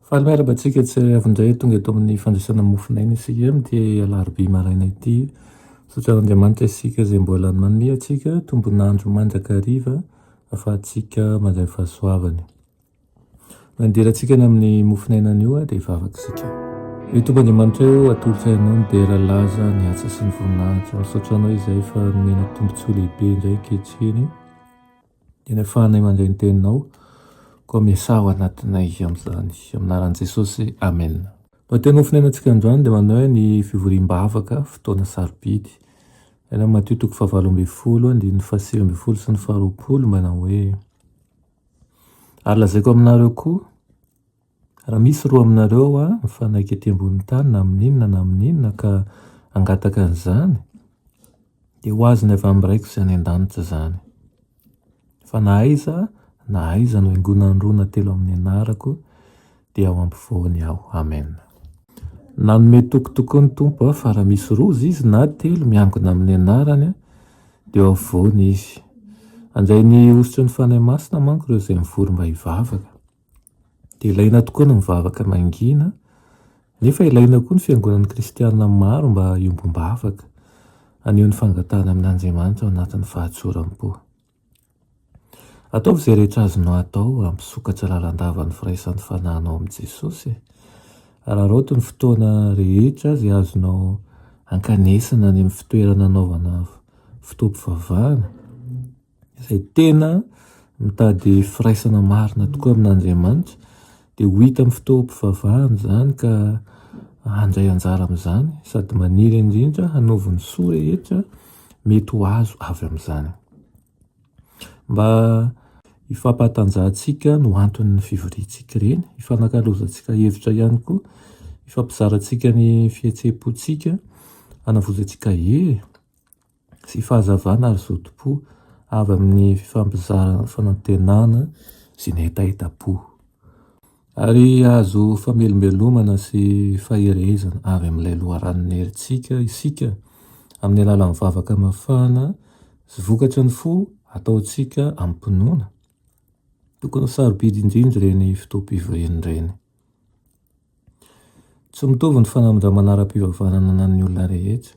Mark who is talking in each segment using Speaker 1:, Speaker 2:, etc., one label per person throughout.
Speaker 1: Fahalimiaraba antsika tsy avindray tonga eto amin'ny fandraisana mofinaina isika amin'ity alarobia maraina ity. Sotra Andriamanitra isika izay mbola manome antsika tombonandro manjakariva ahafahantsika mandray fahasoavany. Mandira antsika ny amin'ny mofinainana io dia hivavaka isika. Io Tompo Andriamanitra io atolotra ianao ny dera laza ny atsa sy ny voninahitra. Misaotra anao izay fa nomena tombontsoa lehibe indray ankehitriny dia ny ahafahanay mandray ny teninao koa miasa ao anatinay amin'izany. Aminaran'i Jesosy, amen. Ny teny mofinainantsika androany dia manao hoe ny fivoriam-bavaka fotoana sarobidy. Ena Mateo 7:20 sy 20 manao hoe: ary lazaiko aminareo koa, raha misy roa aminareo mifanaiky ety ambony tany na amin'inona na amin'inona ka angataka an'izany, dia ho azony avy amin'ny raiko izay any an-danitra izany. Fa na aiza no haingona ny roa na telo amin'ny anarako dia ao ampovoany aho. Amen. Nanome tokotoko ny Tompo fa raha misy roa izy na telo miangona amin'ny anarany dia ao afovoany izy. Andray ny osotry ny fanahy masina manko ireo izay mivory mba hivavaka. Dia ilaina tokoa ny mivavaka mangina, nefa ilaina koa ny fiangonan'ny kristianina maro mba hiombom-bavaka, anio ny fangatahana amin'Andriamanitra ao anatin'ny fahatsoram-po. Ataovy izay rehetra azonao atao hampisokatra lalandava ny firaisan'ny fanahinao amin'i Jesosy. Araroto ny fotoana rehetra izay azonao ankanesana any amin'ny fitoerana anaovana fotoam-pivavahana, izay tena mitady firaisana marina tokoa amin'Andriamanitra, dia ho hita amin'ny fotoam-pivavahana izany ka handray anjara amin'izany, sady maniry indrindra hanaovy ny soa rehetra mety ho azo avy amin'izany. Mba hifampatanjahantsika no anton'ny fivoriantsika ireny, hifanankalozantsika hevitra ihany koa, hifampizarantsika ny fihetseham-pontsika, hanavozantsika sy fahazavana ary zotom-po avy amin'ny fifampizarana fanantenana sy ny hetaheta-po. Ary azo famelombelomana sy faherezana avy amin'ilay loharanon'ny herintsika isika amin'ny alalan'ny mivavaka mafana sy vokatra ny fo ataontsika ampinoana. Tokony ho sarobidy indrindra ireny fotoam-pivoriana ireny. Tsy mitovy ny fanamindramana ara-pivavahana ananan'ny olona rehetra,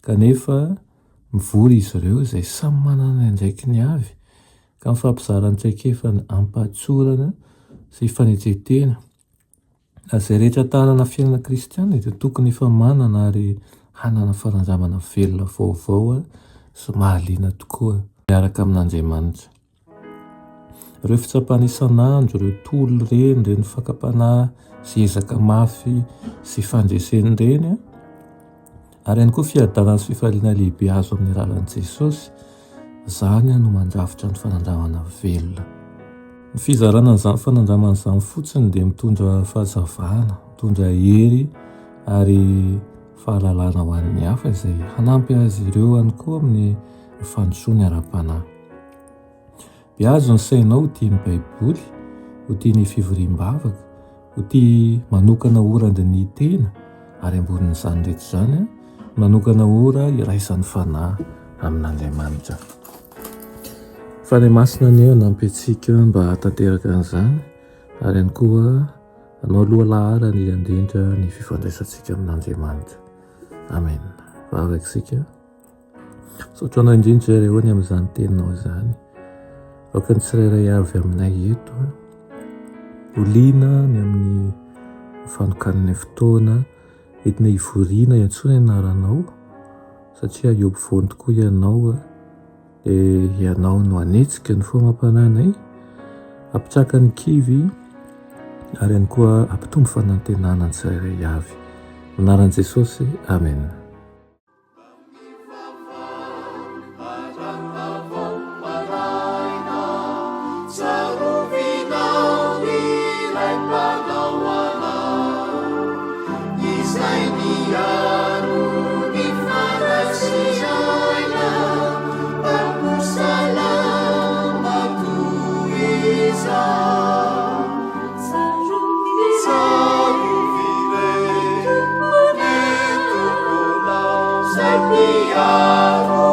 Speaker 1: kanefa mivory izy ireo izay samy manana ny andraikiny avy ka mifampizara ny traikefa ny ampatsorana sy fanetretena. Izay rehetra tanana fiainana kristianina dia tokony efa manana ary hanana fanandramana velona vaovao sy mahaliana tokoa miaraka amin'Andriamanitra. Ireo fitsapana isan'andro, ireo tolo ireny, ireny fakapanahy sy ezaka mafy sy fandreseny ireny, ary ihany koa fiadanana sy fifaliana lehibe azo amin'ny alalan'i Jesosy, izany no mandrafitra ny fanandramana velona. Ny fizarana an'izany fanandramana izany fotsiny dia mitondra fahazavana, mitondra hery ary fahalalana ho an'ny hafa izay hanampy azy ireo ihany koa amin'ny fandrosoany ara-panahy. Beazo ny sainao ho tia ny Baiboly, ho tia ny fivoriam-bavaka, ho tia manokana ora ny tena, ary ambonin'izany rehetra izany manokana ora iraisan'ny fanahy amin'Andriamanitra. Fanahy masina ny hanampy antsika mba hatanteraka an'izany, ary ihany koa hanao loha lahara ny indrindra ny fifandraisantsika amin'Andriamanitra. Amen. Vavaka isika. Misaotra anao indrindra rehoany amin'izany teninao izany. Aoka ny tsirairay avy aminay eto, ho liana ny amin'ny fanokan'ny fotoana entina hivoriana iantsona ianaranao, satria eo ampovoany tokoa ianao, dia ianao no hanetsika ny foamam-panahinay, hampitraka ny kivy ary ihany koa hampitombo fanantenana ny tsirairay avy. Anaran'i Jesosy, amen.
Speaker 2: miaro